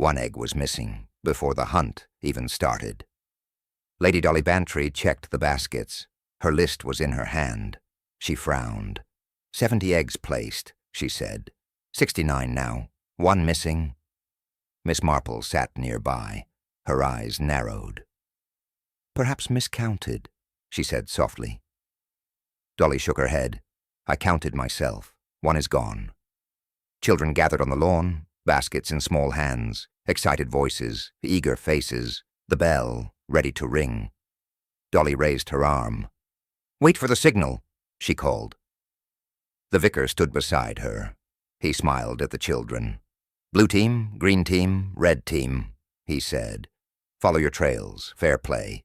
One egg was missing before the hunt even started. Lady Dolly Bantry checked the baskets. Her list was in her hand. She frowned. 70 eggs placed, she said. 69 now. One missing. Miss Marple sat nearby. Her eyes narrowed. Perhaps miscounted, she said softly. Dolly shook her head. I counted myself. One is gone. Children gathered on the lawn, baskets in small hands, excited voices, eager faces, the bell ready to ring. Dolly raised her arm. Wait for the signal, she called. The vicar stood beside her. He smiled at the children. Blue team, green team, red team, he said. Follow your trails, fair play.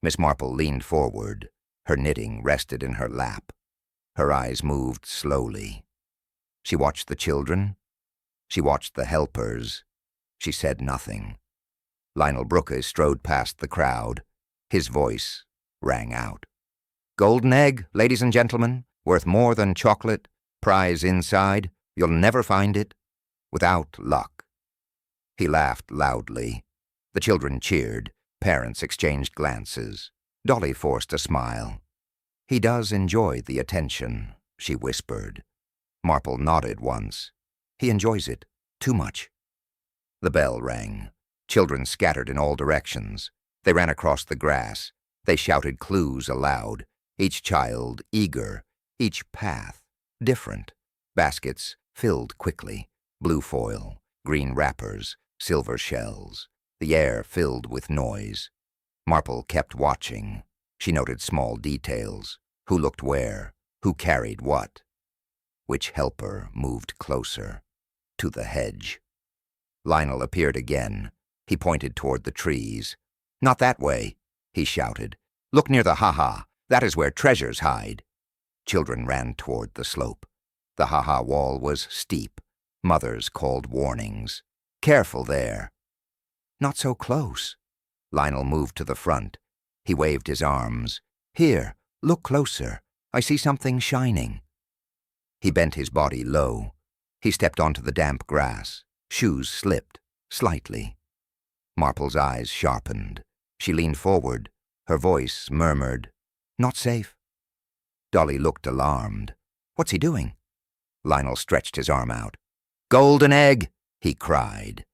Miss Marple leaned forward. Her knitting rested in her lap. Her eyes moved slowly. She watched the children. She watched the helpers. She said nothing. Lionel Brooke strode past the crowd. His voice rang out. Golden egg, ladies and gentlemen, worth more than chocolate, prize inside, you'll never find it, without luck. He laughed loudly. The children cheered. Parents exchanged glances. Dolly forced a smile. He does enjoy the attention, she whispered. Marple nodded once. He enjoys it, too much. The bell rang. Children scattered in all directions. They ran across the grass. They shouted clues aloud, each child eager, each path different. Baskets filled quickly, blue foil, green wrappers, silver shells. The air filled with noise. Marple kept watching. She noted small details. Who looked where? Who carried what? Which helper moved closer? To the hedge. Lionel appeared again. He pointed toward the trees. Not that way, he shouted. Look near the ha-ha. That is where treasures hide. Children ran toward the slope. The ha-ha wall was steep. Mothers called warnings. Careful there. Not so close. Lionel moved to the front. He waved his arms. Here, look closer. I see something shining. He bent his body low. He stepped onto the damp grass. Shoes slipped, slightly. Marple's eyes sharpened. She leaned forward. Her voice murmured, Not safe. Dolly looked alarmed. What's he doing? Lionel stretched his arm out. Golden egg, he cried.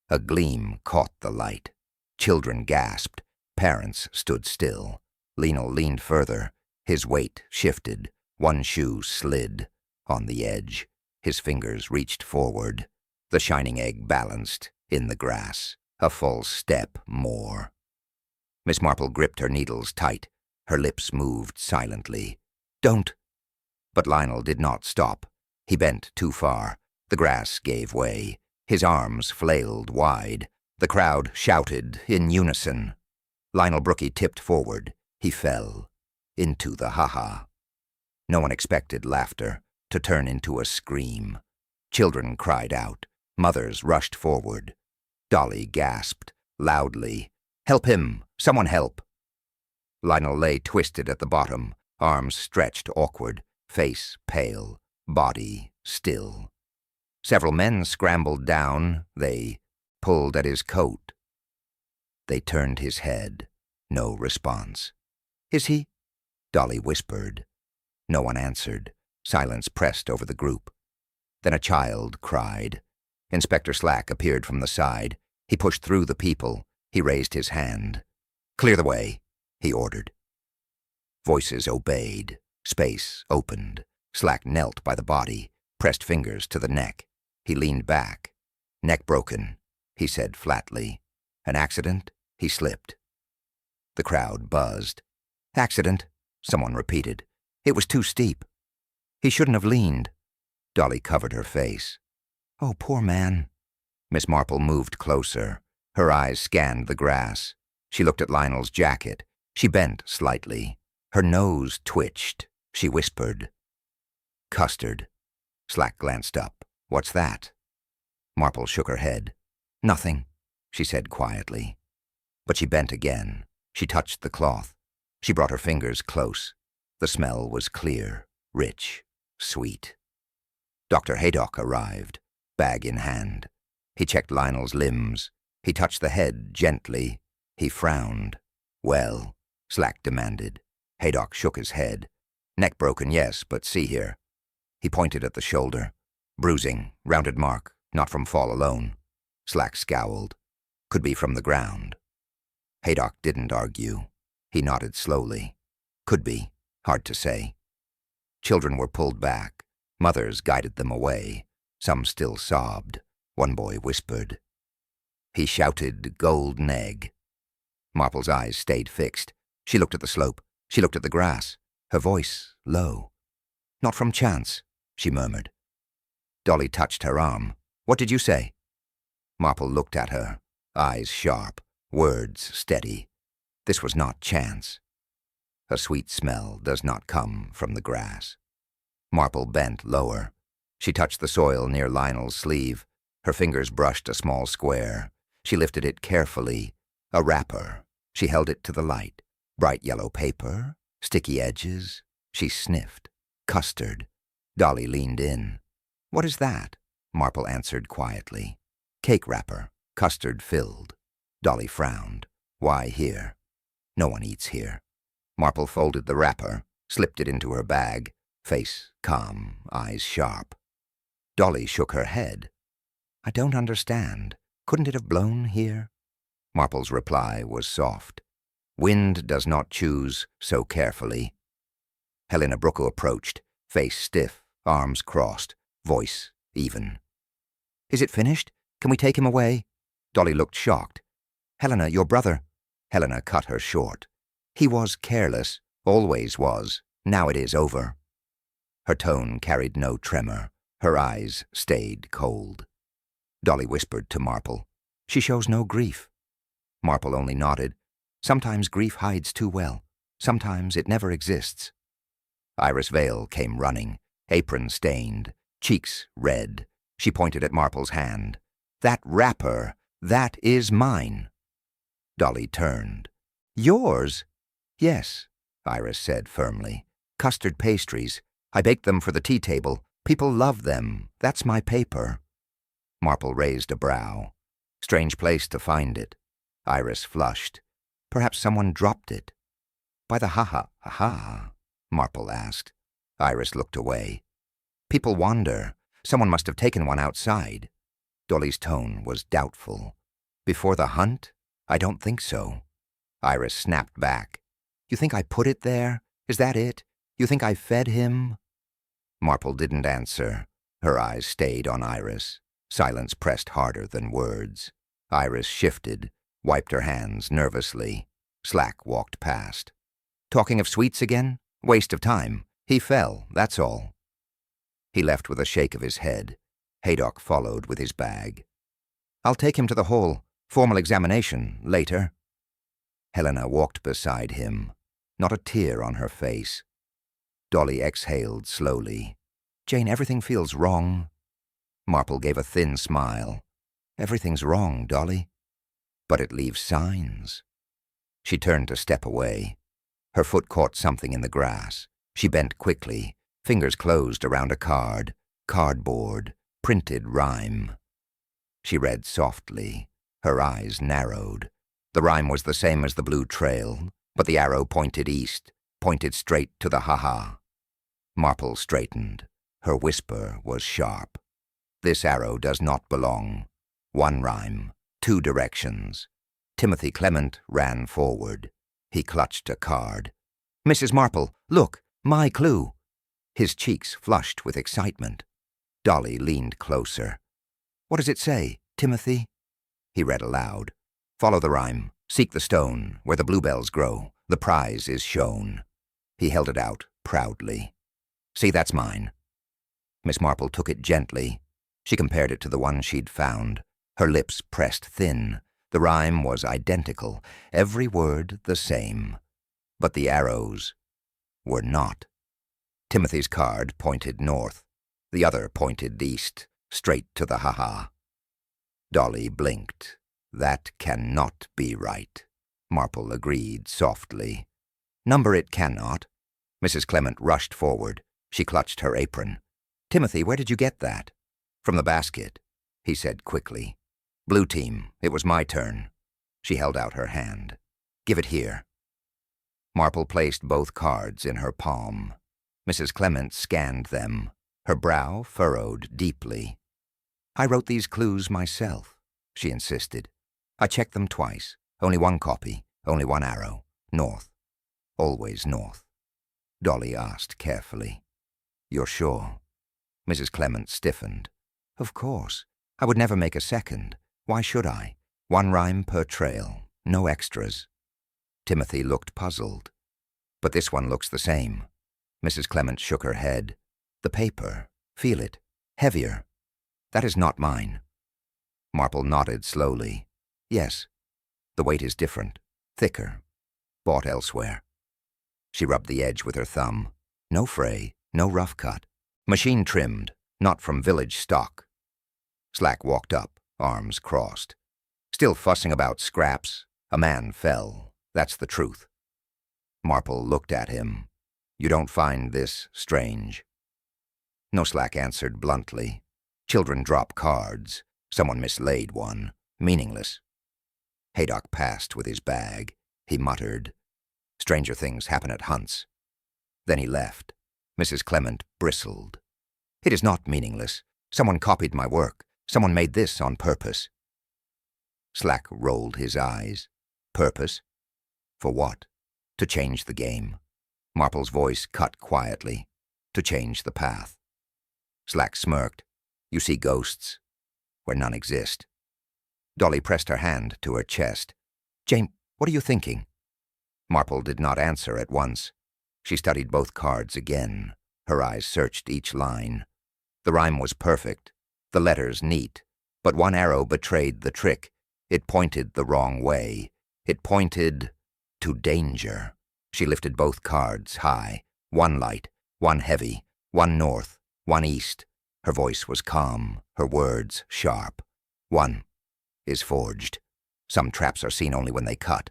A gleam caught the light. Children gasped. Parents stood still. Lionel leaned further. His weight shifted. One shoe slid. On the edge, his fingers reached forward. The shining egg balanced in the grass. A full step more. Miss Marple gripped her needles tight. Her lips moved silently. Don't. But Lionel did not stop. He bent too far. The grass gave way. His arms flailed wide. The crowd shouted in unison. Lionel Brooke tipped forward. He fell into the ha-ha. No one expected laughter to turn into a scream. Children cried out. Mothers rushed forward. Dolly gasped loudly. Help him! Someone help! Lionel lay twisted at the bottom, arms stretched awkward, face pale, body still. Several men scrambled down. They pulled at his coat. They turned his head. No response. Is he? Dolly whispered. No one answered. Silence pressed over the group. Then a child cried. Inspector Slack appeared from the side. He pushed through the people. He raised his hand. Clear the way, he ordered. Voices obeyed. Space opened. Slack knelt by the body, pressed fingers to the neck. He leaned back. Neck broken, he said flatly. An accident? He slipped. The crowd buzzed. Accident, someone repeated. It was too steep. He shouldn't have leaned. Dolly covered her face. Oh, poor man. Miss Marple moved closer. Her eyes scanned the grass. She looked at Lionel's jacket. She bent slightly. Her nose twitched. She whispered. Custard. Slack glanced up. What's that? Marple shook her head. Nothing, she said quietly. But she bent again. She touched the cloth. She brought her fingers close. The smell was clear, rich, sweet. Dr. Haydock arrived, bag in hand. He checked Lionel's limbs. He touched the head gently. He frowned. "Well?" Slack demanded. Haydock shook his head. "Neck broken, yes, but see here." He pointed at the shoulder. "Bruising, rounded mark, not from fall alone." Slack scowled. "Could be from the ground." Haydock didn't argue. He nodded slowly. "Could be. Hard to say." Children were pulled back. Mothers guided them away. Some still sobbed. One boy whispered. He shouted, "Golden egg." Marple's eyes stayed fixed. She looked at the slope. She looked at the grass. Her voice low. "Not from chance," she murmured. Dolly touched her arm. "What did you say?" Marple looked at her, eyes sharp, words steady. This was not chance. A sweet smell does not come from the grass. Marple bent lower. She touched the soil near Lionel's sleeve. Her fingers brushed a small square. She lifted it carefully. A wrapper. She held it to the light. Bright yellow paper, sticky edges. She sniffed. Custard. Dolly leaned in. "What is that?" Marple answered quietly. "Cake wrapper, custard filled." Dolly frowned. "Why here?" "No one eats here." Marple folded the wrapper, slipped it into her bag, face calm, eyes sharp. Dolly shook her head. "I don't understand. Couldn't it have blown here?" Marple's reply was soft. "Wind does not choose so carefully." Helena Brooke approached, face stiff, arms crossed, voice even. "Is it finished? Can we take him away?" Dolly looked shocked. "Helena, your brother—" Helena cut her short. "He was careless, always was. Now it is over." Her tone carried no tremor. Her eyes stayed cold. Dolly whispered to Marple, "She shows no grief." Marple only nodded. Sometimes grief hides too well. Sometimes it never exists. Iris Vale came running, apron stained, cheeks red. She pointed at Marple's hand. "That wrapper, that is mine." Dolly turned. "Yours?" "Yes," Iris said firmly. "Custard pastries. I baked them for the tea table. People love them. That's my paper." Marple raised a brow. Strange place to find it. Iris flushed. Perhaps someone dropped it. "By the ha-ha, Marple asked. Iris looked away. "People wander. Someone must have taken one outside." Dolly's tone was doubtful. "Before the hunt? I don't think so." Iris snapped back. "You think I put it there? Is that it? You think I fed him?" Marple didn't answer. Her eyes stayed on Iris. Silence pressed harder than words. Iris shifted, wiped her hands nervously. Slack walked past. "Talking of sweets again? Waste of time. He fell, that's all." He left with a shake of his head. Haydock followed with his bag. "I'll take him to the hall. Formal examination, later." Helena walked beside him, not a tear on her face. Dolly exhaled slowly. "Jane, everything feels wrong." Marple gave a thin smile. "Everything's wrong, Dolly. But it leaves signs." She turned to step away. Her foot caught something in the grass. She bent quickly, fingers closed around a card, cardboard, printed rhyme. She read softly. Her eyes narrowed. The rhyme was the same as the blue trail, but the arrow pointed east, pointed straight to the ha-ha. Marple straightened. Her whisper was sharp. "This arrow does not belong. One rhyme, two directions." Timothy Clement ran forward. He clutched a card. "Mrs. Marple, look, my clue." His cheeks flushed with excitement. Dolly leaned closer. "What does it say, Timothy?" He read aloud. "Follow the rhyme. Seek the stone, where the bluebells grow. The prize is shown." He held it out proudly. "See, that's mine." Miss Marple took it gently. She compared it to the one she'd found. Her lips pressed thin. The rhyme was identical, every word the same. But the arrows were not. Timothy's card pointed north. The other pointed east, straight to the ha-ha. Dolly blinked. "That cannot be right," Marple agreed softly. "Number it cannot." Mrs. Clement rushed forward. She clutched her apron. "Timothy, where did you get that?" "From the basket," he said quickly. Blue team, it was my turn. She held out her hand. Give it here. Marple placed both cards in her palm. Mrs. Clement scanned them, her brow furrowed deeply. I wrote these clues myself, she insisted. I checked them twice. Only one copy, only one arrow. North. Always north. Dolly asked carefully. You're sure? Mrs. Clement stiffened. Of course. I would never make a second. Why should I? One rhyme per trail. No extras. Timothy looked puzzled. But this one looks the same. Mrs. Clement shook her head. The paper. Feel it. Heavier. That is not mine. Marple nodded slowly. Yes. The weight is different. Thicker. Bought elsewhere. She rubbed the edge with her thumb. No fray. No rough cut. Machine trimmed. Not from village stock. Slack walked up, arms crossed. Still fussing about scraps. A man fell. That's the truth. Marple looked at him. You don't find this strange? No, Slack answered bluntly. Children drop cards. Someone mislaid one. Meaningless. Haydock passed with his bag. He muttered. Stranger things happen at hunts. Then he left. Mrs. Clement bristled. It is not meaningless. Someone copied my work. Someone made this on purpose. Slack rolled his eyes. Purpose? For what? To change the game. Marple's voice cut quietly. To change the path. Slack smirked. You see ghosts where none exist. Dolly pressed her hand to her chest. Jane, what are you thinking? Marple did not answer at once. She studied both cards again. Her eyes searched each line. The rhyme was perfect, the letters neat, but one arrow betrayed the trick. It pointed the wrong way. It pointed to danger. She lifted both cards high. One light, one heavy, one north, one east. Her voice was calm, her words sharp. One is forged. Some traps are seen only when they cut.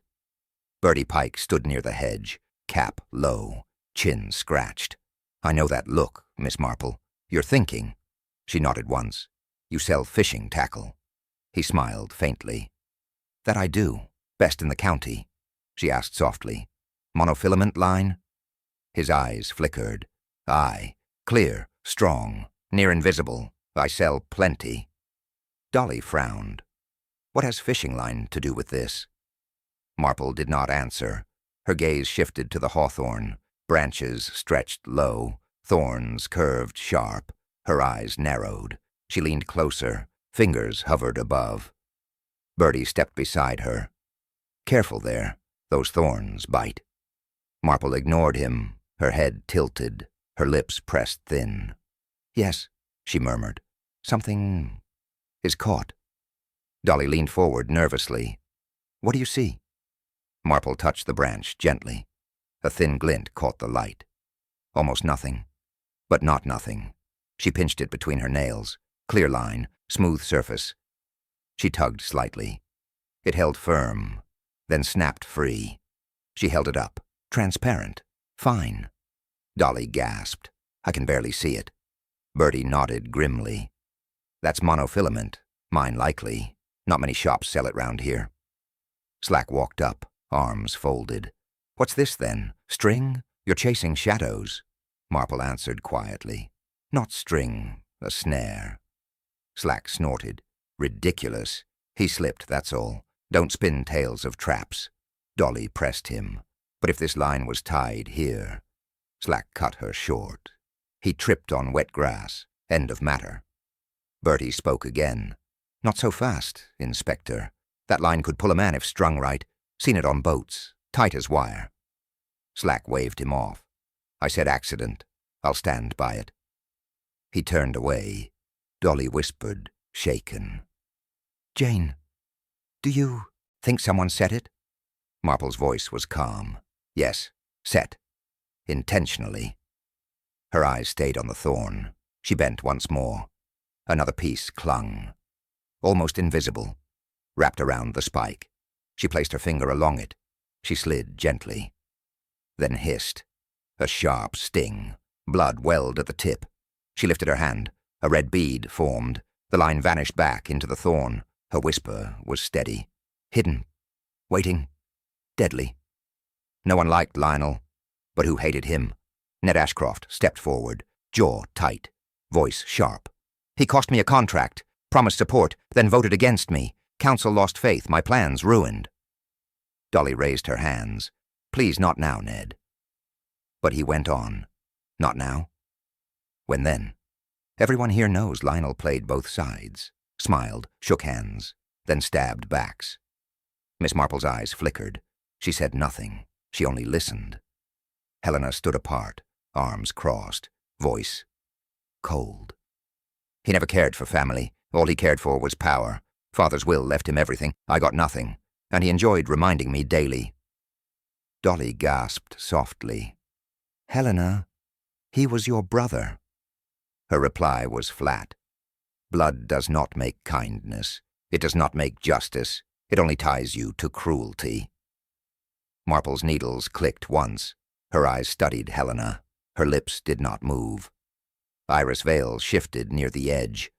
Bertie Pike stood near the hedge, cap low, chin scratched. I know that look, Miss Marple. You're thinking. She nodded once. You sell fishing tackle. He smiled faintly. That I do. Best in the county. She asked softly. Monofilament line? His eyes flickered. Aye. Clear, strong, near invisible. I sell plenty. Dolly frowned. What has fishing line to do with this? Marple did not answer. Her gaze shifted to the hawthorn. Branches stretched low, thorns curved sharp. Her eyes narrowed. She leaned closer. Fingers hovered above. Bertie stepped beside her. Careful there. Those thorns bite. Marple ignored him, her head tilted, her lips pressed thin. Yes, she murmured. Something is caught. Dolly leaned forward nervously. What do you see? Marple touched the branch gently. A thin glint caught the light. Almost nothing, but not nothing. She pinched it between her nails. Clear line, smooth surface. She tugged slightly. It held firm, then snapped free. She held it up. Transparent. Fine. Dolly gasped. I can barely see it. Bertie nodded grimly. That's monofilament. Mine likely. Not many shops sell it round here. Slack walked up, arms folded. What's this then? String? You're chasing shadows. Marple answered quietly. Not string, a snare. Slack snorted. Ridiculous. He slipped, that's all. Don't spin tales of traps. Dolly pressed him. But if this line was tied here... Slack cut her short. He tripped on wet grass. End of matter. Bertie spoke again. Not so fast, Inspector. That line could pull a man if strung right. Seen it on boats. Tight as wire. Slack waved him off. I said accident. I'll stand by it. He turned away. Dolly whispered, shaken. Jane, do you think someone set it? Marple's voice was calm. Yes, set. Intentionally. Her eyes stayed on the thorn. She bent once more. Another piece clung. Almost invisible. Wrapped around the spike. She placed her finger along it. She slid gently. Then hissed. A sharp sting. Blood welled at the tip. She lifted her hand. A red bead formed. The line vanished back into the thorn. Her whisper was steady, hidden, waiting, deadly. No one liked Lionel, but who hated him? Ned Ashcroft stepped forward, jaw tight, voice sharp. He cost me a contract, promised support, then voted against me. Council lost faith, my plans ruined. Dolly raised her hands. Please, not now, Ned. But he went on. Not now? When then? Everyone here knows Lionel played both sides, smiled, shook hands, then stabbed backs. Miss Marple's eyes flickered. She said nothing. She only listened. Helena stood apart, arms crossed, voice cold. He never cared for family. All he cared for was power. Father's will left him everything. I got nothing, and he enjoyed reminding me daily. Dolly gasped softly. Helena, he was your brother. Her reply was flat. Blood does not make kindness. It does not make justice. It only ties you to cruelty. Marple's needles clicked once. Her eyes studied Helena. Her lips did not move. Iris' veil shifted near the edge.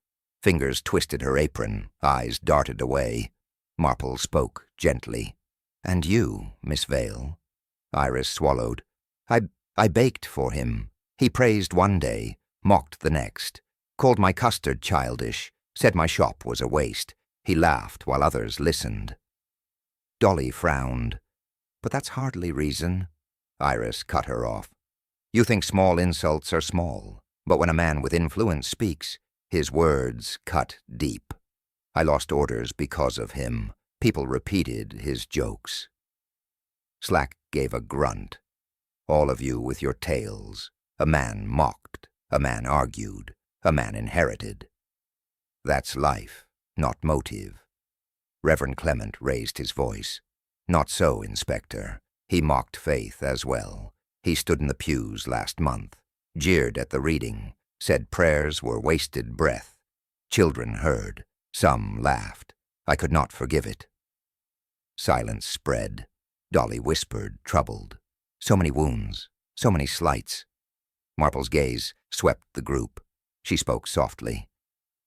Fingers twisted her apron. Eyes darted away. Marple spoke gently. And you, Miss Vale? Iris swallowed. I baked for him. He praised one day, mocked the next, called my custard childish, said my shop was a waste. He laughed while others listened. Dolly frowned. But that's hardly reason. Iris cut her off. You think small insults are small, but when a man with influence speaks, his words cut deep. I lost orders because of him. People repeated his jokes. Slack gave a grunt. All of you with your tales. A man mocked, a man argued, a man inherited. That's life, not motive. Reverend Clement raised his voice. Not so, Inspector. He mocked faith as well. He stood in the pews last month, jeered at the reading, said prayers were wasted breath. Children heard. Some laughed. I could not forgive it. Silence spread. Dolly whispered, troubled. So many wounds, so many slights. Marple's gaze swept the group. She spoke softly.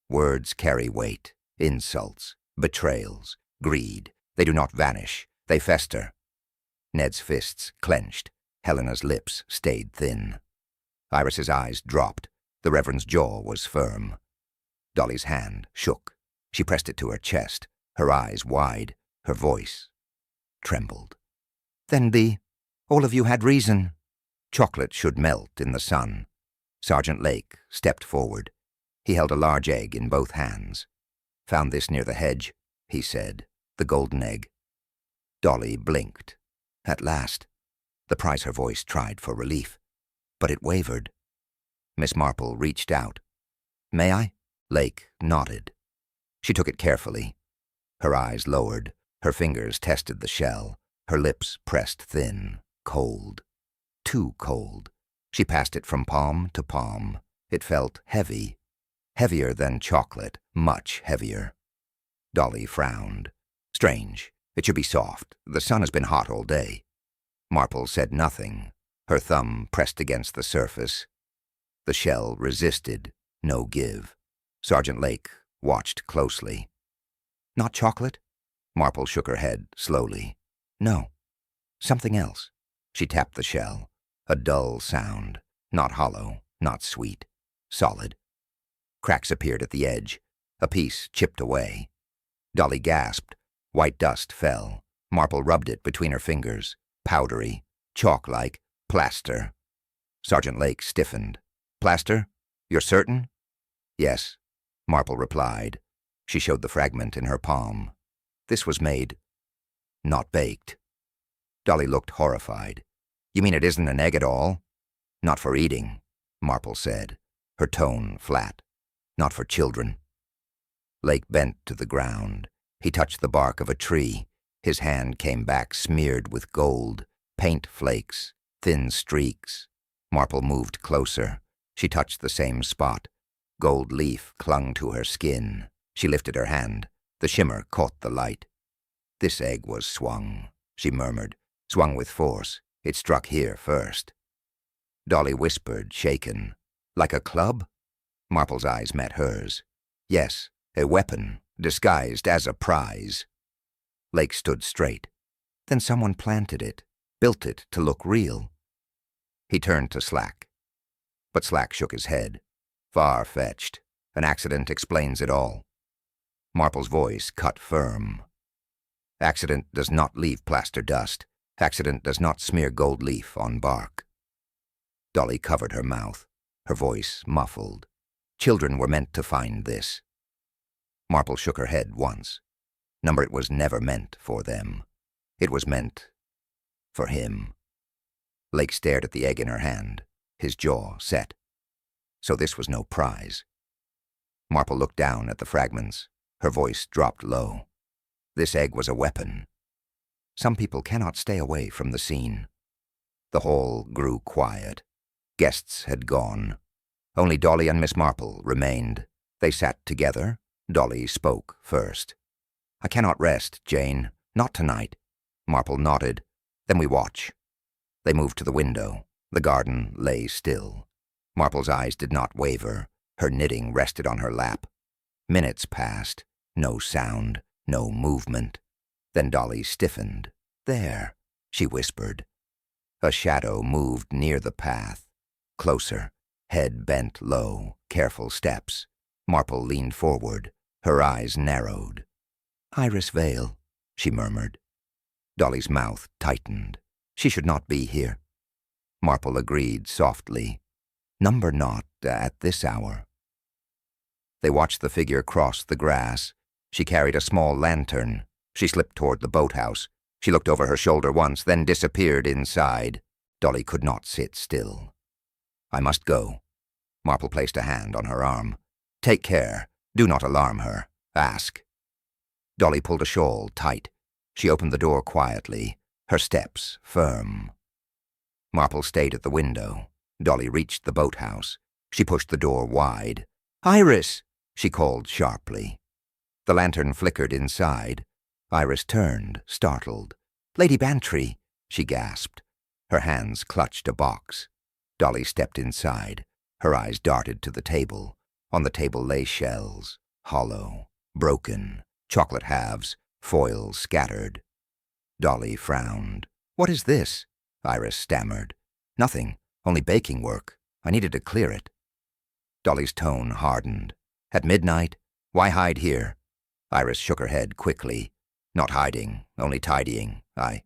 Words carry weight, insults, betrayals, greed. They do not vanish. They fester. Ned's fists clenched. Helena's lips stayed thin. Iris's eyes dropped. The Reverend's jaw was firm. Dolly's hand shook. She pressed it to her chest, her eyes wide, her voice trembled. Then all of you had reason. Chocolate should melt in the sun. Sergeant Lake stepped forward. He held a large egg in both hands. Found this near the hedge, he said, the golden egg. Dolly blinked. At last. The prize her voice tried for relief, but it wavered. Miss Marple reached out. May I? Lake nodded. She took it carefully. Her eyes lowered. Her fingers tested the shell. Her lips pressed thin, cold. Too cold. She passed it from palm to palm. It felt heavy. Heavier than chocolate, much heavier. Dolly frowned. Strange. It should be soft. The sun has been hot all day. Marple said nothing. Her thumb pressed against the surface. The shell resisted. No give. Sergeant Lake watched closely. Not chocolate? Marple shook her head slowly. No. Something else. She tapped the shell. A dull sound. Not hollow, not sweet. Solid. Cracks appeared at the edge. A piece chipped away. Dolly gasped. White dust fell. Marple rubbed it between her fingers. Powdery. Chalk-like. Plaster. Sergeant Lake stiffened. Plaster? You're certain? Yes, Marple replied. She showed the fragment in her palm. This was made, not baked. Dolly looked horrified. You mean it isn't an egg at all? Not for eating, Marple said, her tone flat. Not for children. Lake bent to the ground. He touched the bark of a tree. His hand came back smeared with gold, paint flakes, thin streaks. Marple moved closer. She touched the same spot. Gold leaf clung to her skin. She lifted her hand. The shimmer caught the light. This egg was swung, she murmured. Swung with force. It struck here first. Dolly whispered, shaken. Like a club? Marple's eyes met hers. Yes, a weapon, disguised as a prize. Lake stood straight. Then someone planted it, built it to look real. He turned to Slack. But Slack shook his head. Far-fetched. An accident explains it all. Marple's voice cut firm. Accident does not leave plaster dust. Accident does not smear gold leaf on bark. Dolly covered her mouth, her voice muffled. Children were meant to find this. Marple shook her head once. Number it was never meant for them. It was meant for him. Lake stared at the egg in her hand, his jaw set. So this was no prize. Marple looked down at the fragments. Her voice dropped low. This egg was a weapon. Some people cannot stay away from the scene. The hall grew quiet. Guests had gone. Only Dolly and Miss Marple remained. They sat together. Dolly spoke first. "I cannot rest, Jane. Not tonight." Marple nodded. "Then we watch." They moved to the window. The garden lay still. Marple's eyes did not waver. Her knitting rested on her lap. Minutes passed. No sound, no movement. Then Dolly stiffened. "There," she whispered. A shadow moved near the path. Closer, head bent low, careful steps. Marple leaned forward. Her eyes narrowed. "Iris Vale," she murmured. Dolly's mouth tightened. She should not be here. Marple agreed softly. "Number not at this hour." They watched the figure cross the grass. She carried a small lantern. She slipped toward the boathouse. She looked over her shoulder once, then disappeared inside. Dolly could not sit still. "I must go." Marple placed a hand on her arm. "Take care. Do not alarm her. Ask." Dolly pulled a shawl tight. She opened the door quietly, her steps firm. Marple stayed at the window. Dolly reached the boathouse. She pushed the door wide. "Iris!" she called sharply. The lantern flickered inside. Iris turned, startled. "Lady Bantry!" she gasped. Her hands clutched a box. Dolly stepped inside. Her eyes darted to the table. On the table lay shells, hollow, broken, chocolate halves, foil scattered. Dolly frowned. "What is this?" Iris stammered. "Nothing, only baking work. I needed to clear it." Dolly's tone hardened. "At midnight? Why hide here?" Iris shook her head quickly. "Not hiding, only tidying. I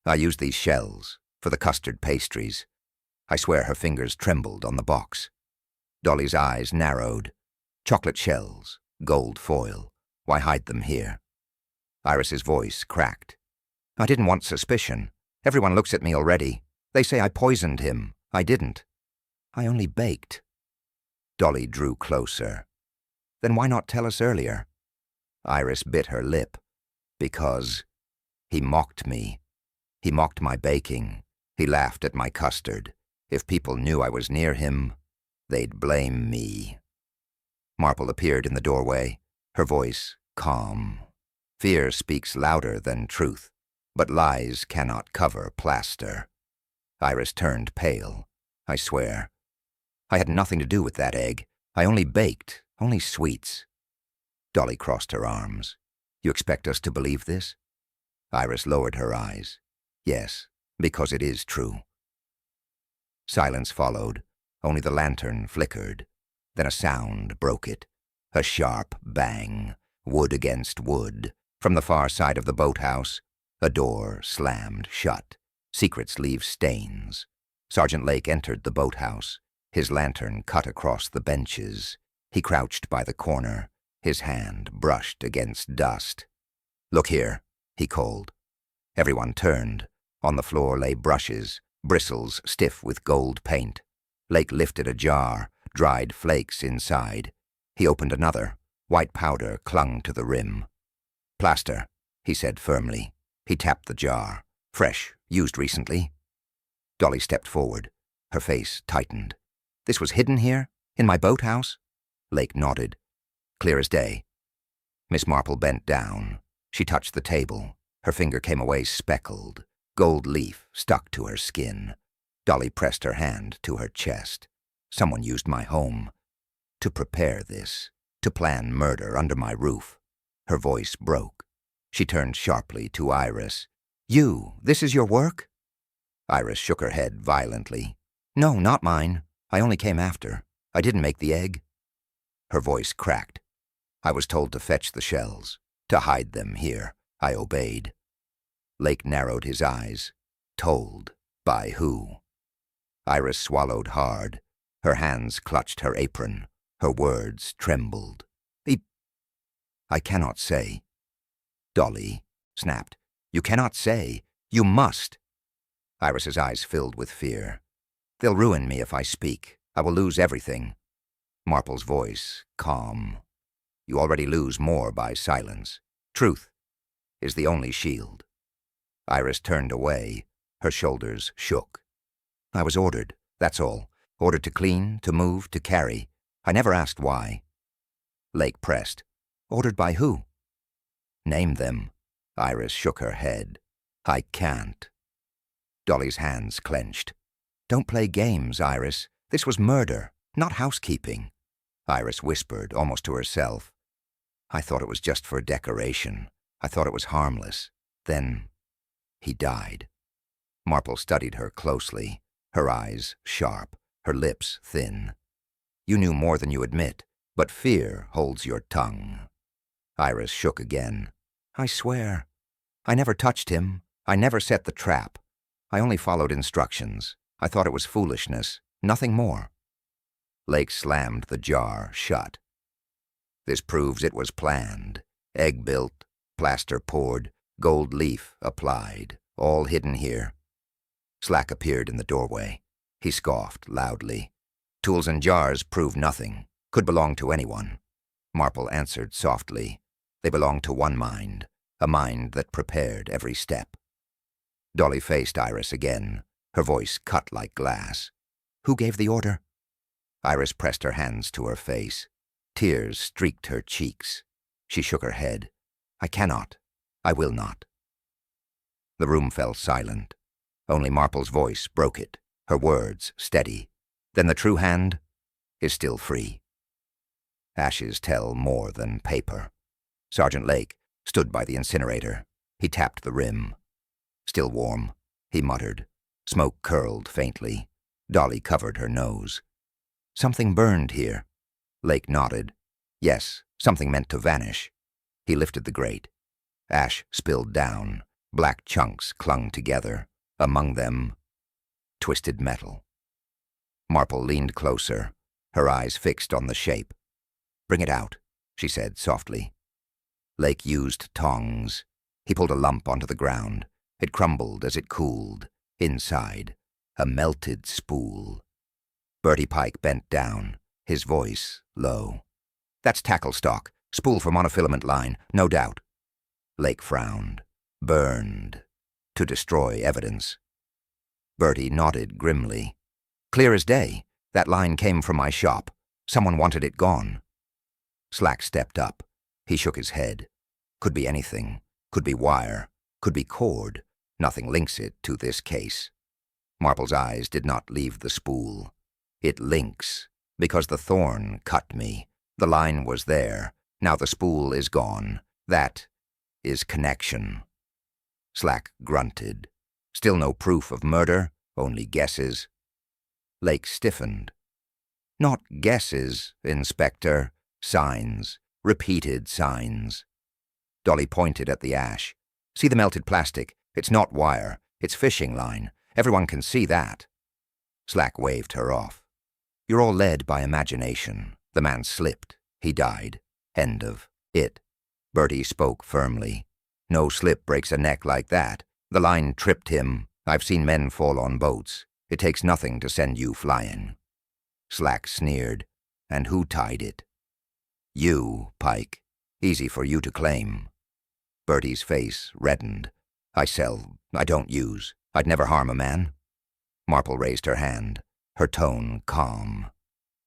used these shells for the custard pastries." I swear her fingers trembled on the box. Dolly's eyes narrowed. "Chocolate shells, gold foil. Why hide them here?" Iris's voice cracked. "I didn't want suspicion. Everyone looks at me already. They say I poisoned him. I didn't. I only baked." Dolly drew closer. "Then why not tell us earlier?" Iris bit her lip. "Because he mocked me. He mocked my baking. He laughed at my custard. If people knew I was near him, they'd blame me." Marple appeared in the doorway, her voice calm. "Fear speaks louder than truth, but lies cannot cover plaster." Iris turned pale. "I swear. I had nothing to do with that egg. I only baked, only sweets." Dolly crossed her arms. "You expect us to believe this?" Iris lowered her eyes. "Yes, because it is true." Silence followed. Only the lantern flickered. Then a sound broke it. A sharp bang, wood against wood. From the far side of the boathouse, a door slammed shut. Secrets leave stains. Sergeant Lake entered the boathouse. His lantern cut across the benches. He crouched by the corner. His hand brushed against dust. "Look here," he called. Everyone turned. On the floor lay brushes, bristles stiff with gold paint. Lake lifted a jar, dried flakes inside. He opened another. White powder clung to the rim. "Plaster," he said firmly. He tapped the jar. "Fresh, used recently." Dolly stepped forward. Her face tightened. "This was hidden here? In my boathouse?" Lake nodded. "Clear as day." Miss Marple bent down. She touched the table. Her finger came away speckled. Gold leaf stuck to her skin. Dolly pressed her hand to her chest. "Someone used my home to prepare this, to plan murder under my roof. Her voice broke. She turned sharply to Iris. "You, this is your work?" Iris shook her head violently. "No, not mine. I only came after. I didn't make the egg." Her voice cracked. "I was told to fetch the shells, to hide them here. I obeyed." Lake narrowed his eyes. "Told? By who?" Iris swallowed hard. Her hands clutched her apron. Her words trembled. "I cannot say." "Dolly," snapped. "You cannot say. You must." Iris's eyes filled with fear. "They'll ruin me if I speak. I will lose everything." Marple's voice, calm. "You already lose more by silence. Truth is the only shield." Iris turned away. Her shoulders shook. "I was ordered, that's all. Ordered to clean, to move, to carry. I never asked why." Lake pressed. "Ordered by who?" "Name them." Iris shook her head. "I can't." Dolly's hands clenched. "Don't play games, Iris. This was murder, not housekeeping." Iris whispered, almost to herself. "I thought it was just for decoration. I thought it was harmless. Then he died." Marple studied her closely, her eyes sharp, her lips thin. "You knew more than you admit, but fear holds your tongue." Iris shook again. "I swear. I never touched him. I never set the trap. I only followed instructions. I thought it was foolishness, nothing more." Lake slammed the jar shut. "This proves it was planned. Egg built, plaster poured, gold leaf applied, all hidden here." Slack appeared in the doorway. He scoffed loudly. "Tools and jars prove nothing. Could belong to anyone." Marple answered softly. "They belong to one mind, a mind that prepared every step." Dolly faced Iris again, her voice cut like glass. "Who gave the order?" Iris pressed her hands to her face. Tears streaked her cheeks. She shook her head. "I cannot. I will not." The room fell silent. Only Marple's voice broke it, her words steady. "Then the true hand is still free." Ashes tell more than paper. Sergeant Lake stood by the incinerator. He tapped the rim. "Still warm," he muttered. Smoke curled faintly. Dolly covered her nose. "Something burned here." Lake nodded. "Yes, something meant to vanish." He lifted the grate. Ash spilled down. Black chunks clung together. Among them, twisted metal. Marple leaned closer, her eyes fixed on the shape. "Bring it out," she said softly. Lake used tongs. He pulled a lump onto the ground. It crumbled as it cooled. Inside, a melted spool. Bertie Pike bent down, his voice low. "That's tackle stock. Spool for monofilament line, no doubt." Lake frowned. "Burned. To destroy evidence." Bertie nodded grimly. "Clear as day. That line came from my shop. Someone wanted it gone." Slack stepped up. He shook his head. "Could be anything. Could be wire. Could be cord. Nothing links it to this case." Marple's eyes did not leave the spool. "It links, because the thorn cut me. The line was there. Now the spool is gone. That is connection." Slack grunted. "Still no proof of murder, only guesses." Lake stiffened. "Not guesses, Inspector. Signs. Repeated signs." Dolly pointed at the ash. "See the melted plastic? It's not wire. It's fishing line. Everyone can see that." Slack waved her off. "You're all led by imagination. The man slipped. He died. End of it." Bertie spoke firmly. "No slip breaks a neck like that. The line tripped him. I've seen men fall on boats. It takes nothing to send you flying." Slack sneered. "And who tied it?" "You, Pike. Easy for you to claim." Bertie's face reddened. "I sell. I don't use. I'd never harm a man." Marple raised her hand, her tone calm.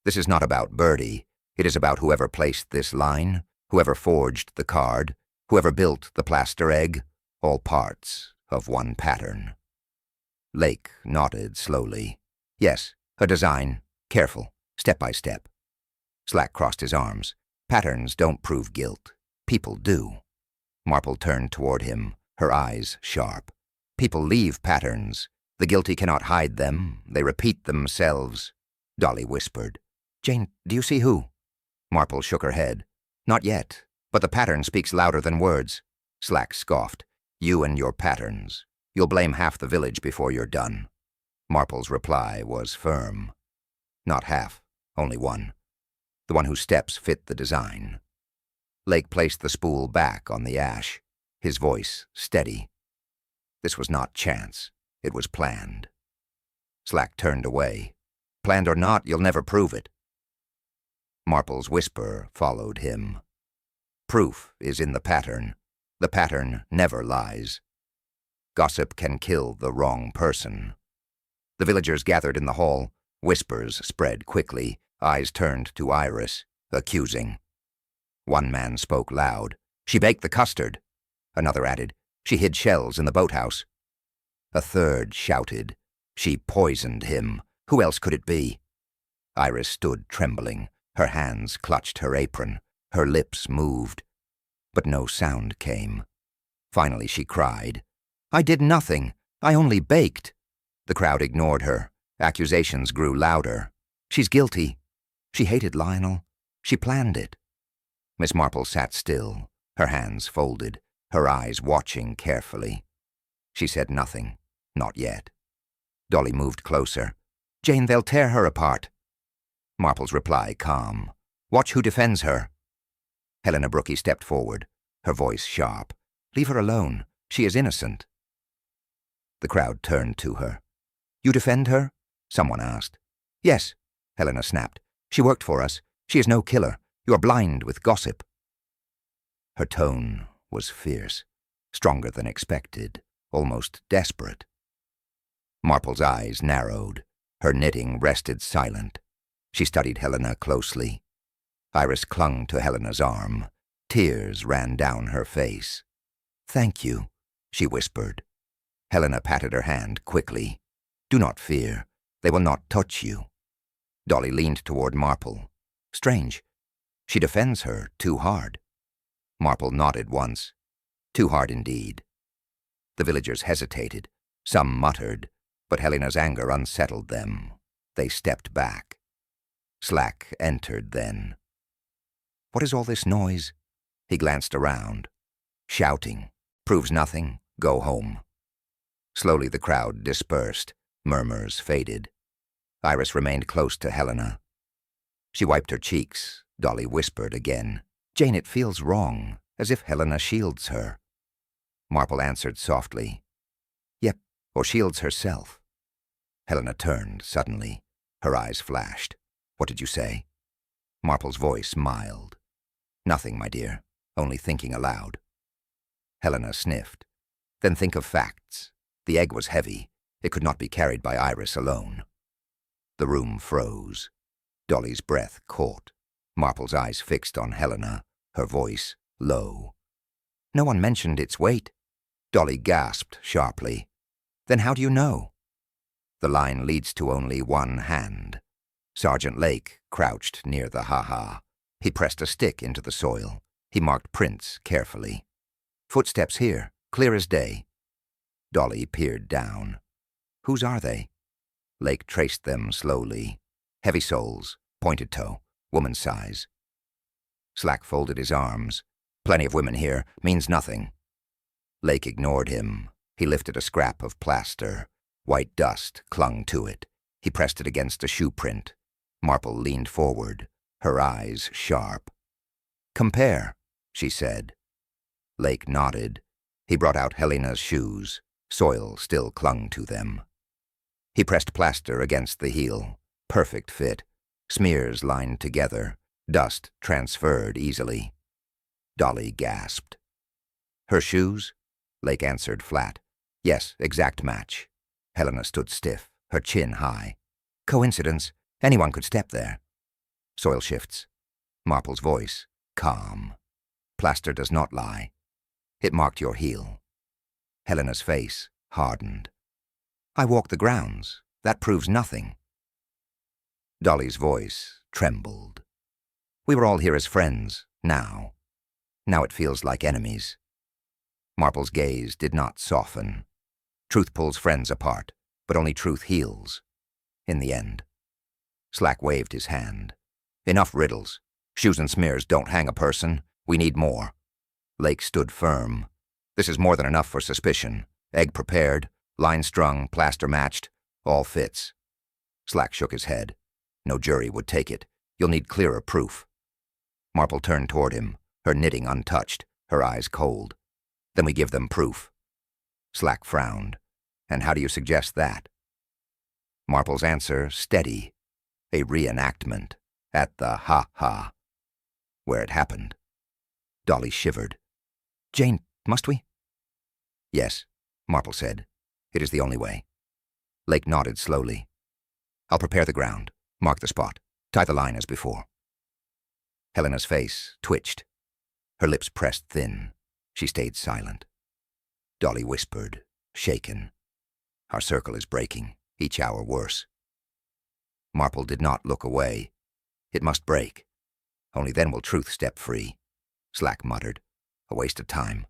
"This is not about Bertie. It is about whoever placed this line, whoever forged the card, whoever built the plaster egg, all parts of one pattern." Lake nodded slowly. "Yes, a design. Careful. Step by step." Slack crossed his arms. "Patterns don't prove guilt. People do. Marple turned toward him, her eyes sharp. People leave patterns. The guilty cannot hide them. They repeat themselves. Dolly whispered. Jane, do you see who? Marple shook her head. Not yet, but the pattern speaks louder than words. Slack scoffed. You and your patterns. You'll blame half the village before you're done. Marple's reply was firm. Not half, only one. The one whose steps fit the design. Lake placed the spool back on the ash, his voice steady. This was not chance. It was planned. Slack turned away. Planned or not, you'll never prove it. Marple's whisper followed him. Proof is in the pattern. The pattern never lies. Gossip can kill the wrong person. The villagers gathered in the hall. Whispers spread quickly. Eyes turned to Iris, accusing. One man spoke loud. She baked the custard. Another added, she hid shells in the boathouse. A third shouted, she poisoned him. Who else could it be? Iris stood trembling. Her hands clutched her apron. Her lips moved. But no sound came. Finally she cried, I did nothing. I only baked. The crowd ignored her. Accusations grew louder. She's guilty. She hated Lionel. She planned it. Miss Marple sat still, her hands folded, her eyes watching carefully. She said nothing, not yet. Dolly moved closer. Jane, they'll tear her apart. Marple's reply calm. Watch who defends her. Helena Brookie stepped forward, her voice sharp. Leave her alone. She is innocent. The crowd turned to her. You defend her? Someone asked. Yes, Helena snapped. She worked for us. She is no killer. You are blind with gossip. Her tone was fierce, stronger than expected, almost desperate. Marple's eyes narrowed. Her knitting rested silent. She studied Helena closely. Iris clung to Helena's arm. Tears ran down her face. Thank you, she whispered. Helena patted her hand quickly. Do not fear. They will not touch you. Dolly leaned toward Marple. Strange. She defends her too hard. Marple nodded once. Too hard indeed. The villagers hesitated. Some muttered, but Helena's anger unsettled them. They stepped back. Slack entered then. What is all this noise? He glanced around. Shouting. Proves nothing. Go home. Slowly the crowd dispersed. Murmurs faded. Iris remained close to Helena. She wiped her cheeks. Dolly whispered again. Jane, it feels wrong, as if Helena shields her. Marple answered softly. Yep, or shields herself. Helena turned suddenly. Her eyes flashed. What did you say? Marple's voice mild. Nothing, my dear. Only thinking aloud. Helena sniffed. Then think of facts. The egg was heavy. It could not be carried by Iris alone. The room froze. Dolly's breath caught. Marple's eyes fixed on Helena, her voice low. No one mentioned its weight. Dolly gasped sharply. Then how do you know? The line leads to only one hand. Sergeant Lake crouched near the ha-ha. He pressed a stick into the soil. He marked prints carefully. Footsteps here, clear as day. Dolly peered down. Whose are they? Lake traced them slowly. Heavy soles, pointed toe, woman's size. Slack folded his arms. Plenty of women here, means nothing. Lake ignored him. He lifted a scrap of plaster. White dust clung to it. He pressed it against a shoe print. Marple leaned forward, her eyes sharp. Compare, she said. Lake nodded. He brought out Helena's shoes. Soil still clung to them. He pressed plaster against the heel. Perfect fit. Smears lined together. Dust transferred easily. Dolly gasped. Her shoes? Lake answered flat. Yes, exact match. Helena stood stiff, her chin high. Coincidence. Anyone could step there. Soil shifts. Marple's voice, calm. Plaster does not lie. It marked your heel. Helena's face hardened. I walk the grounds. That proves nothing. Dolly's voice trembled. We were all here as friends, now. Now it feels like enemies. Marple's gaze did not soften. Truth pulls friends apart, but only truth heals. In the end. Slack waved his hand. Enough riddles. Shoes and smears don't hang a person. We need more. Lake stood firm. This is more than enough for suspicion. Egg prepared, line strung, plaster matched, all fits. Slack shook his head. No jury would take it. You'll need clearer proof. Marple turned toward him, her knitting untouched, her eyes cold. Then we give them proof. Slack frowned. And how do you suggest that? Marple's answer steady. A reenactment. At the ha-ha. Where it happened. Dolly shivered. Jane, must we? Yes, Marple said. It is the only way. Lake nodded slowly. I'll prepare the ground, mark the spot, tie the line as before. Helena's face twitched. Her lips pressed thin. She stayed silent. Dolly whispered, shaken. Our circle is breaking, each hour worse. Marple did not look away. It must break. Only then will truth step free. Slack muttered. A waste of time.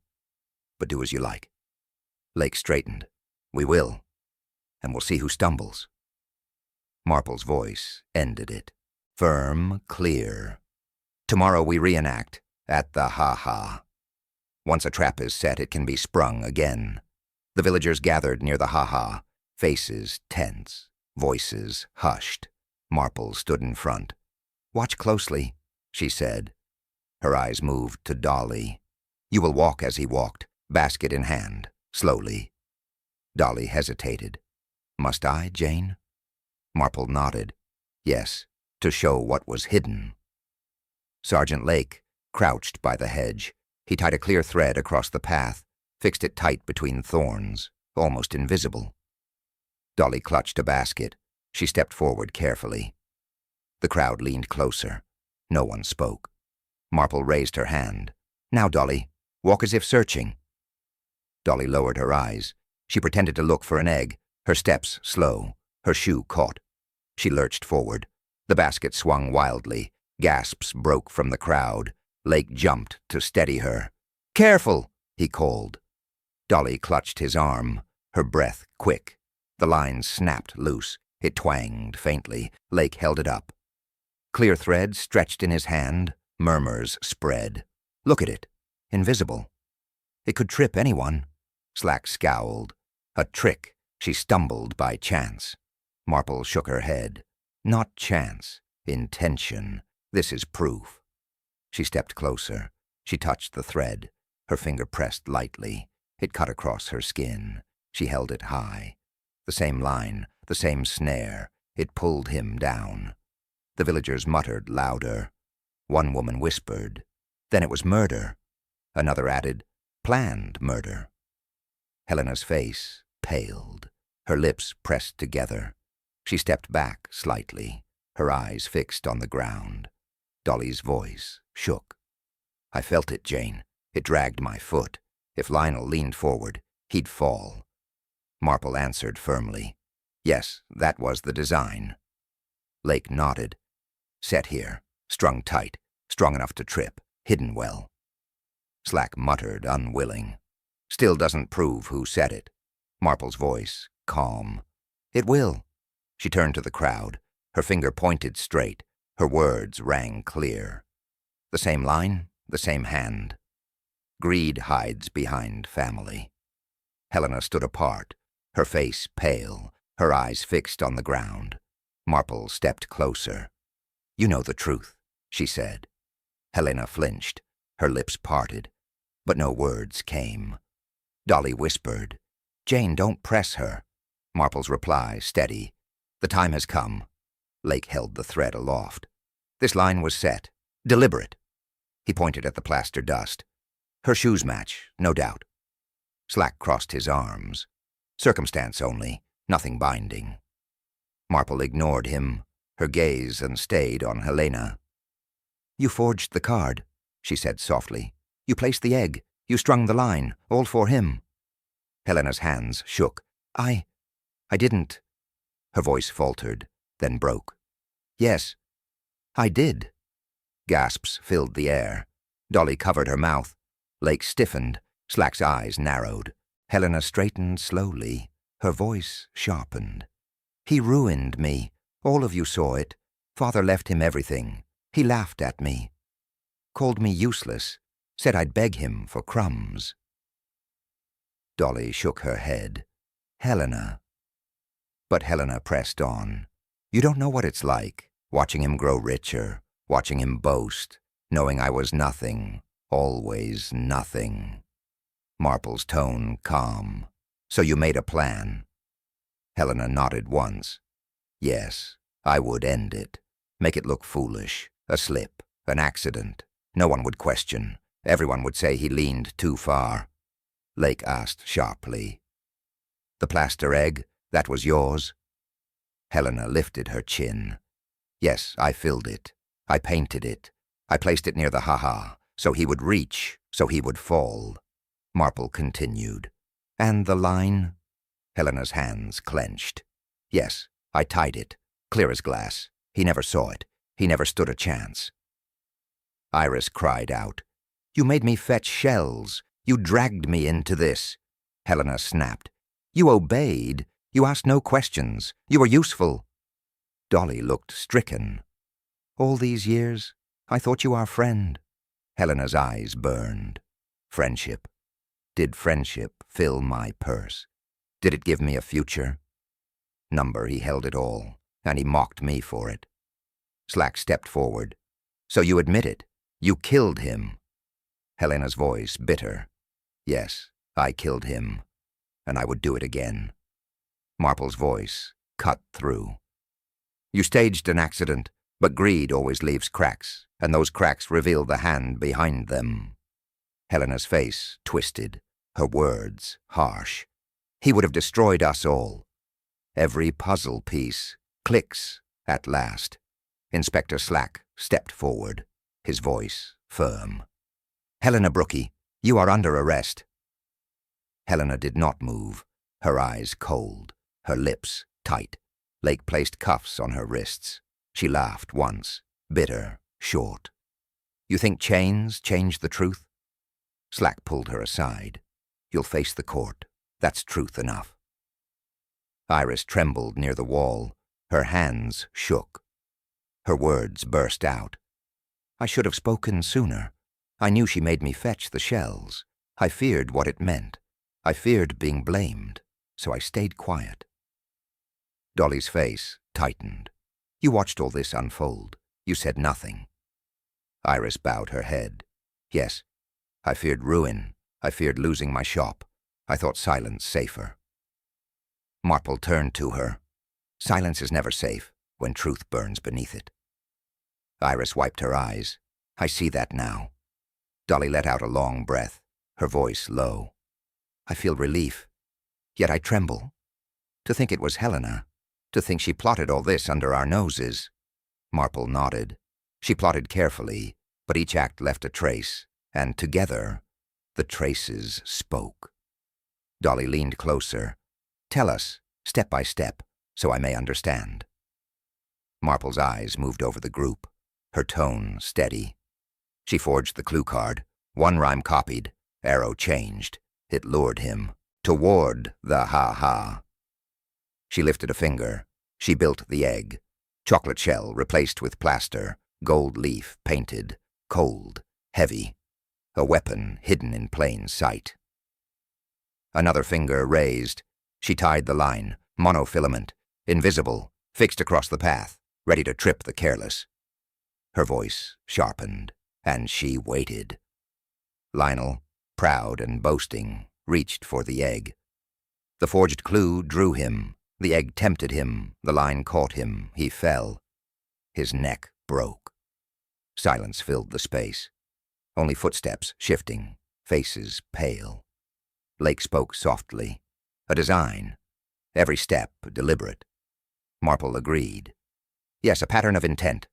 But do as you like. Lake straightened. We will. And we'll see who stumbles. Marple's voice ended it. Firm, clear. Tomorrow we reenact. At the ha-ha. Once a trap is set, it can be sprung again. The villagers gathered near the ha-ha. Faces tense. Voices hushed. Marple stood in front. Watch closely, she said. Her eyes moved to Dolly. You will walk as he walked, basket in hand, slowly. Dolly hesitated. Must I, Jane? Marple nodded. Yes, to show what was hidden. Sergeant Lake crouched by the hedge. He tied a clear thread across the path, fixed it tight between thorns, almost invisible. Dolly clutched a basket. She stepped forward carefully. The crowd leaned closer. No one spoke. Marple raised her hand. Now, Dolly, walk as if searching. Dolly lowered her eyes. She pretended to look for an egg, her steps slow. Her shoe caught. She lurched forward. The basket swung wildly. Gasps broke from the crowd. Lake jumped to steady her. Careful, he called. Dolly clutched his arm, her breath quick. The line snapped loose. It twanged faintly. Lake held it up. Clear thread stretched in his hand. Murmurs spread. Look at it. Invisible. It could trip anyone. Slack scowled. A trick. She stumbled by chance. Marple shook her head. Not chance. Intention. This is proof. She stepped closer. She touched the thread. Her finger pressed lightly. It cut across her skin. She held it high. The same line, the same snare. It pulled him down. The villagers muttered louder. One woman whispered. Then it was murder. Another added, planned murder. Helena's face paled. Her lips pressed together. She stepped back slightly, her eyes fixed on the ground. Dolly's voice shook. I felt it, Jane. It dragged my foot. If Lionel leaned forward, he'd fall. Marple answered firmly. Yes, that was the design. Lake nodded. Set here, strung tight, strong enough to trip, hidden well. Slack muttered, unwilling. Still doesn't prove who said it. Marple's voice, calm. It will. She turned to the crowd. Her finger pointed straight. Her words rang clear. The same line, the same hand. Greed hides behind family. Helena stood apart, her face pale, her eyes fixed on the ground. Marple stepped closer. You know the truth, she said. Helena flinched, her lips parted, but no words came. Dolly whispered, Jane, don't press her. Marple's reply, steady. The time has come. Lake held the thread aloft. This line was set, deliberate. He pointed at the plaster dust. Her shoes match, no doubt. Slack crossed his arms. Circumstance only, nothing binding. Marple ignored him, her gaze unstayed on Helena. You forged the card, she said softly. You placed the egg. You strung the line, all for him. Helena's hands shook. I didn't. Her voice faltered, then broke. Yes, I did. Gasps filled the air. Dolly covered her mouth. Lake stiffened. Slack's eyes narrowed. Helena straightened slowly. Her voice sharpened. He ruined me. All of you saw it. Father left him everything. He laughed at me. Called me useless. Said I'd beg him for crumbs. Dolly shook her head. Helena. But Helena pressed on. You don't know what it's like, watching him grow richer, watching him boast, knowing I was nothing, always nothing. Marple's tone calm. So you made a plan. Helena nodded once. Yes, I would end it. Make it look foolish. A slip. An accident. No one would question. Everyone would say he leaned too far. Lake asked sharply. The plaster egg, that was yours? Helena lifted her chin. Yes, I filled it. I painted it. I placed it near the ha-ha, so he would reach, so he would fall. Marple continued. And the line? Helena's hands clenched. Yes, I tied it. Clear as glass. He never saw it. He never stood a chance. Iris cried out. You made me fetch shells. You dragged me into this. Helena snapped. You obeyed. You asked no questions. You were useful. Dolly looked stricken. All these years, I thought you our friend. Helena's eyes burned. Friendship. Did friendship fill my purse? Did it give me a future? Number, he held it all, and he mocked me for it. Slack stepped forward. So you admit it. You killed him. Helena's voice bitter. Yes, I killed him, and I would do it again. Marple's voice cut through. You staged an accident, but greed always leaves cracks, and those cracks reveal the hand behind them. Helena's face twisted, her words harsh. He would have destroyed us all. Every puzzle piece clicks at last. Inspector Slack stepped forward, his voice firm. Helena Brookie, you are under arrest. Helena did not move, her eyes cold, her lips tight. Lake placed cuffs on her wrists. She laughed once, bitter, short. You think chains change the truth? Slack pulled her aside. You'll face the court. That's truth enough. Iris trembled near the wall. Her hands shook. Her words burst out. I should have spoken sooner. I knew she made me fetch the shells. I feared what it meant. I feared being blamed, so I stayed quiet. Dolly's face tightened. You watched all this unfold. You said nothing. Iris bowed her head. Yes, I feared ruin. I feared losing my shop. I thought silence safer. Marple turned to her. Silence is never safe when truth burns beneath it. Iris wiped her eyes. I see that now. Dolly let out a long breath, her voice low. I feel relief, yet I tremble. To think it was Helena, to think she plotted all this under our noses. Marple nodded. She plotted carefully, but each act left a trace, and together, the traces spoke. Dolly leaned closer. Tell us, step by step, so I may understand. Marple's eyes moved over the group, her tone steady. She forged the clue card. One rhyme copied. Arrow changed. It lured him. Toward the ha-ha. She lifted a finger. She built the egg. Chocolate shell replaced with plaster. Gold leaf painted. Cold. Heavy. A weapon hidden in plain sight. Another finger raised. She tied the line. Monofilament. Invisible. Fixed across the path. Ready to trip the careless. Her voice sharpened, and she waited. Lionel, proud and boasting, reached for the egg. The forged clue drew him. The egg tempted him. The line caught him. He fell. His neck broke. Silence filled the space. Only footsteps shifting, faces pale. Lake spoke softly. A design. Every step deliberate. Marple agreed. Yes, a pattern of intent.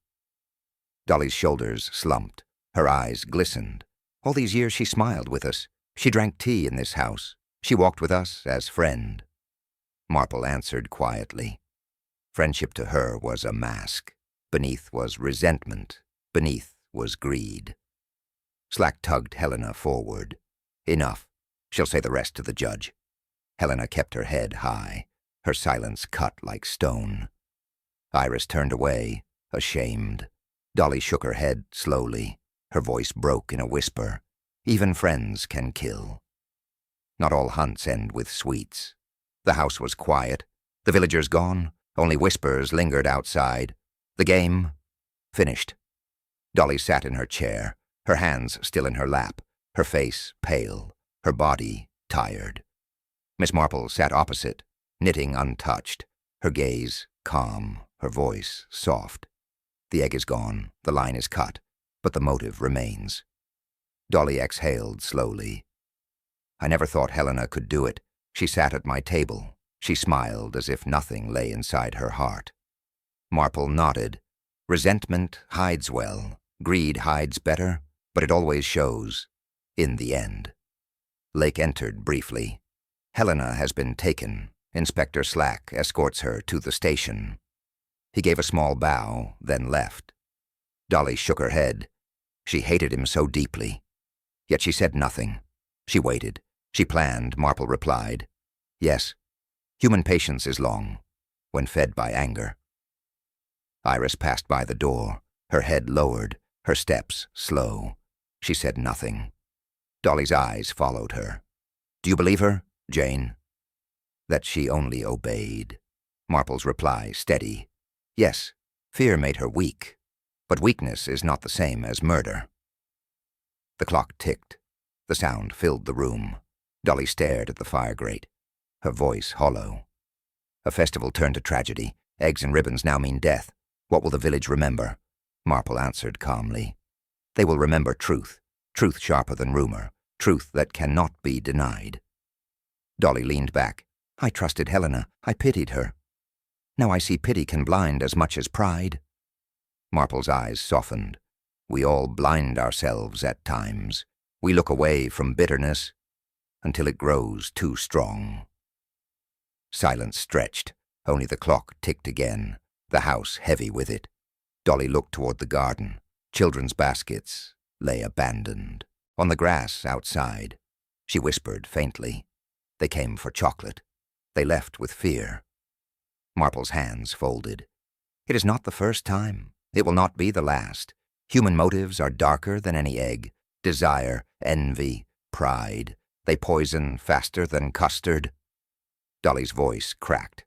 Dolly's shoulders slumped. Her eyes glistened. All these years she smiled with us. She drank tea in this house. She walked with us as friend. Marple answered quietly. Friendship to her was a mask. Beneath was resentment. Beneath was greed. Slack tugged Helena forward. Enough. She'll say the rest to the judge. Helena kept her head high, her silence cut like stone. Iris turned away, ashamed. Dolly shook her head slowly. Her voice broke in a whisper. Even friends can kill. Not all hunts end with sweets. The house was quiet. The villagers gone. Only whispers lingered outside. The game finished. Dolly sat in her chair, her hands still in her lap, her face pale, her body tired. Miss Marple sat opposite, knitting untouched, her gaze calm, her voice soft. The egg is gone, the line is cut, but the motive remains. Dolly exhaled slowly. I never thought Helena could do it. She sat at my table. She smiled as if nothing lay inside her heart. Marple nodded. Resentment hides well. Greed hides better, but it always shows in the end. Lake entered briefly. Helena has been taken. Inspector Slack escorts her to the station. He gave a small bow, then left. Dolly shook her head. She hated him so deeply. Yet she said nothing. She waited. She planned, Marple replied. Yes, human patience is long, when fed by anger. Iris passed by the door, her head lowered, her steps slow. She said nothing. Dolly's eyes followed her. Do you believe her, Jane? That she only obeyed. Marple's reply steady. Yes, fear made her weak, but weakness is not the same as murder. The clock ticked. The sound filled the room. Dolly stared at the fire grate, her voice hollow. A festival turned to tragedy. Eggs and ribbons now mean death. What will the village remember? Marple answered calmly. They will remember truth, truth sharper than rumor, truth that cannot be denied. Dolly leaned back. I trusted Helena. I pitied her. Now I see pity can blind as much as pride. Marple's eyes softened. We all blind ourselves at times. We look away from bitterness until it grows too strong. Silence stretched. Only the clock ticked again, the house heavy with it. Dolly looked toward the garden. Children's baskets lay abandoned. On the grass outside, she whispered faintly. They came for chocolate. They left with fear. Marple's hands folded. It is not the first time. It will not be the last. Human motives are darker than any egg. Desire, envy, pride. They poison faster than custard. Dolly's voice cracked.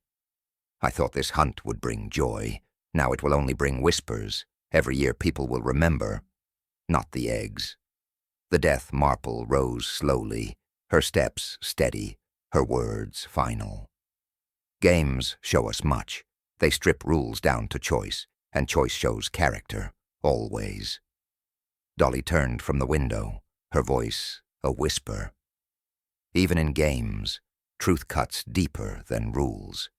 I thought this hunt would bring joy. Now it will only bring whispers. Every year people will remember. Not the eggs. The death Marple rose slowly, her steps steady, her words final. Games show us much. They strip rules down to choice, and choice shows character, always. Dolly turned from the window, her voice a whisper. Even in games, truth cuts deeper than rules.